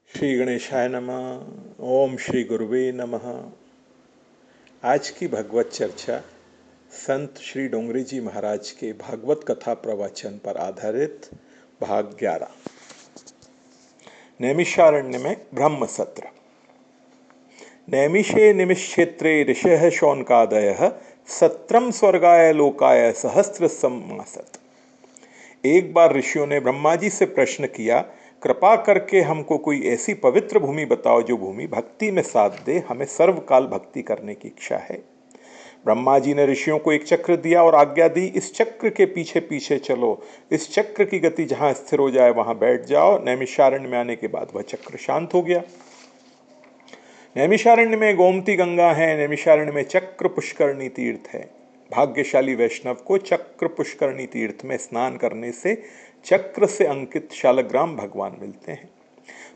श्री गणेशाय नमः। ओम श्री गुरुवे नमः। आज की भगवत चर्चा संत श्री डोंगरी जी महाराज के भागवत कथा प्रवचन पर आधारित भाग 11। नैमिषारण्य में ब्रह्म सत्र। नैमिषे निमिषक्षेत्रे ऋषयः शौनकादयः सत्रम स्वर्गाय लोकाय सहस्र सम्मासत। एक बार ऋषियों ने ब्रह्मा जी से प्रश्न किया, कृपा करके हमको कोई ऐसी पवित्र भूमि बताओ जो भूमि भक्ति में साथ दे, हमें सर्वकाल भक्ति करने की इच्छा है। ब्रह्मा जी ने ऋषियों को एक चक्र दिया और आज्ञा दी, इस चक्र के पीछे पीछे चलो, इस चक्र की गति जहां स्थिर हो जाए वहां बैठ जाओ। नैमिषारण्य में आने के बाद वह चक्र शांत हो गया। नैमिषारण्य में गोमती गंगा है, नैमिषारण्य में चक्र पुष्करणी तीर्थ है। भाग्यशाली वैष्णव को चक्र पुष्करणी तीर्थ में स्नान करने से चक्र से अंकित शालग्राम भगवान मिलते हैं।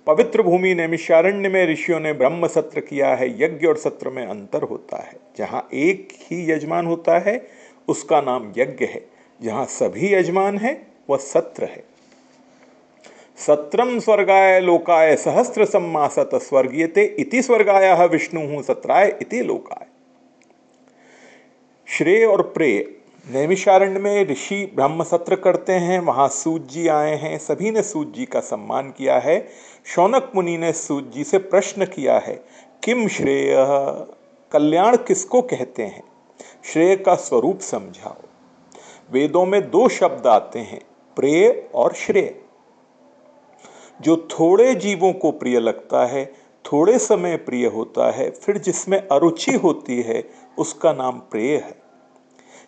पवित्र भूमि नैमिषारण्य में ऋषियों ने ब्रह्म सत्र किया है। यज्ञ और सत्र में अंतर होता है। जहां एक ही यजमान होता है उसका नाम यज्ञ है, जहां सभी यजमान है वह सत्र है। सत्रम स्वर्गाय लोकाय सहस्र सम्मासत स्वर्गीयते इति स्वर्गाय विष्णु सत्राय इति लोकाय। श्रेय और प्रेय। नैमिषारण्य में ऋषि ब्रह्म सत्र करते हैं। वहां सूत जी आए हैं, सभी ने सूत जी का सम्मान किया है। शौनक मुनि ने सूत जी से प्रश्न किया है, किम श्रेय, कल्याण किसको कहते हैं, श्रेय का स्वरूप समझाओ। वेदों में दो शब्द आते हैं, प्रेय और श्रेय। जो थोड़े जीवों को प्रिय लगता है, थोड़े समय प्रिय होता है, फिर जिसमें अरुचि होती है उसका नाम प्रेय है।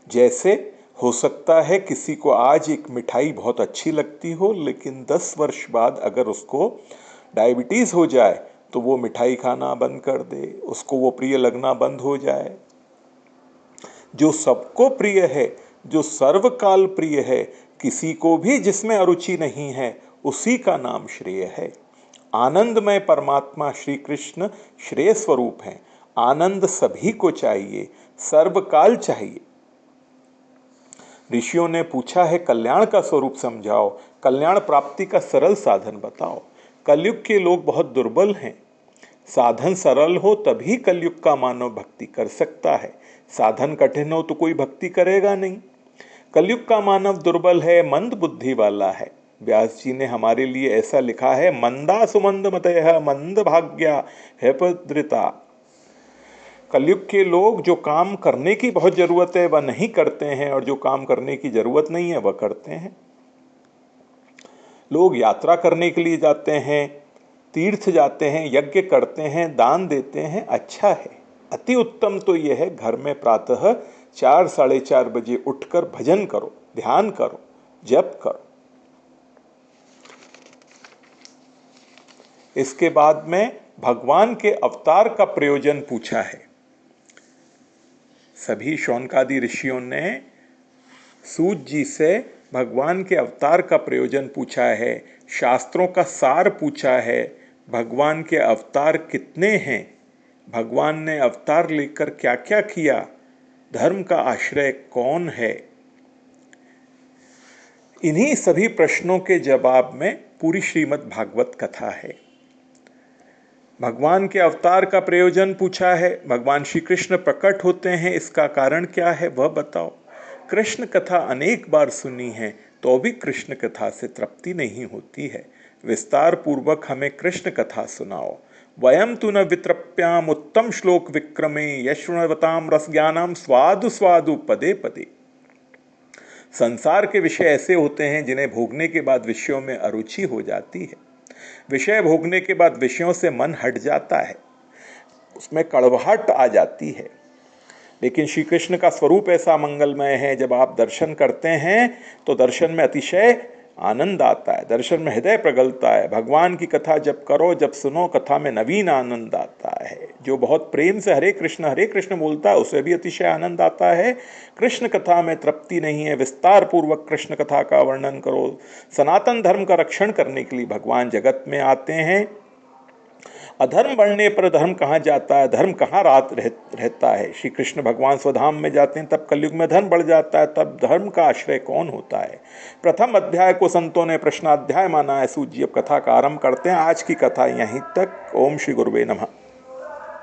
जैसे हो सकता है किसी को आज एक मिठाई बहुत अच्छी लगती हो, लेकिन 10 वर्ष बाद अगर उसको डायबिटीज हो जाए तो वो मिठाई खाना बंद कर दे, उसको वो प्रिय लगना बंद हो जाए। जो सबको प्रिय है, जो सर्वकाल प्रिय है, किसी को भी जिसमें अरुचि नहीं है, उसी का नाम श्रेय है। आनंदमय परमात्मा श्री कृष्ण श्रेय स्वरूप हैं। आनंद सभी को चाहिए, सर्वकाल चाहिए। ऋषियों ने पूछा है, कल्याण का स्वरूप समझाओ, कल्याण प्राप्ति का सरल साधन बताओ। कलयुग के लोग बहुत दुर्बल हैं। साधन सरल हो तभी कलयुग का मानव भक्ति कर सकता है। साधन कठिन हो तो कोई भक्ति करेगा नहीं। कलयुग का मानव दुर्बल है, मंद बुद्धि वाला है। व्यास जी ने हमारे लिए ऐसा लिखा है, मंदा सुमंद मतयः मंद भाग्या है पद्रिता। कलयुग के लोग जो काम करने की बहुत जरूरत है वह नहीं करते हैं, और जो काम करने की जरूरत नहीं है वह करते हैं। लोग यात्रा करने के लिए जाते हैं, तीर्थ जाते हैं, यज्ञ करते हैं, दान देते हैं, अच्छा है। अति उत्तम तो यह है, घर में प्रातः 4 साढ़े 4 बजे उठकर भजन करो, ध्यान करो, जप करो। इसके बाद में भगवान के अवतार का प्रयोजन पूछा है। सभी शौनकादि ऋषियों ने सूत जी से भगवान के अवतार का प्रयोजन पूछा है, शास्त्रों का सार पूछा है। भगवान के अवतार कितने हैं, भगवान ने अवतार लेकर क्या क्या किया, धर्म का आश्रय कौन है। इन्हीं सभी प्रश्नों के जवाब में पूरी श्रीमद् भागवत कथा है। भगवान के अवतार का प्रयोजन पूछा है, भगवान श्री कृष्ण प्रकट होते हैं, इसका कारण क्या है वह बताओ। कृष्ण कथा अनेक बार सुनी है तो भी कृष्ण कथा से तृप्ति नहीं होती है। विस्तार पूर्वक हमें कृष्ण कथा सुनाओ। वयम तु न वितृप्याम उत्तम श्लोक विक्रमे यशृण्वताम रस ज्ञानम स्वादु स्वादु पदे पदे। संसार के विषय ऐसे होते हैं जिन्हें भोगने के बाद विषयों में अरुचि हो जाती है। विषय भोगने के बाद विषयों से मन हट जाता है, उसमें कड़वाहट आ जाती है। लेकिन श्री कृष्ण का स्वरूप ऐसा मंगलमय है, जब आप दर्शन करते हैं तो दर्शन में अतिशय आनंद आता है, दर्शन में हृदय प्रगलता है। भगवान की कथा जब करो, जब सुनो, कथा में नवीन आनंद आता है। जो बहुत प्रेम से हरे कृष्ण बोलता है उसे भी अतिशय आनंद आता है। कृष्ण कथा में तृप्ति नहीं है, विस्तार पूर्वक कृष्ण कथा का वर्णन करो। सनातन धर्म का रक्षण करने के लिए भगवान जगत में आते हैं। अधर्म बढ़ने पर धर्म कहाँ जाता है, धर्म कहाँ रहता है। श्री कृष्ण भगवान स्वधाम में जाते हैं तब कलयुग में धर्म बढ़ जाता है, तब धर्म का आश्रय कौन होता है। प्रथम अध्याय को संतों ने प्रश्नाध्याय माना है। सूत जी अब कथा का आरंभ करते हैं। आज की कथा यहीं तक। ओम श्री गुरुवे नमः।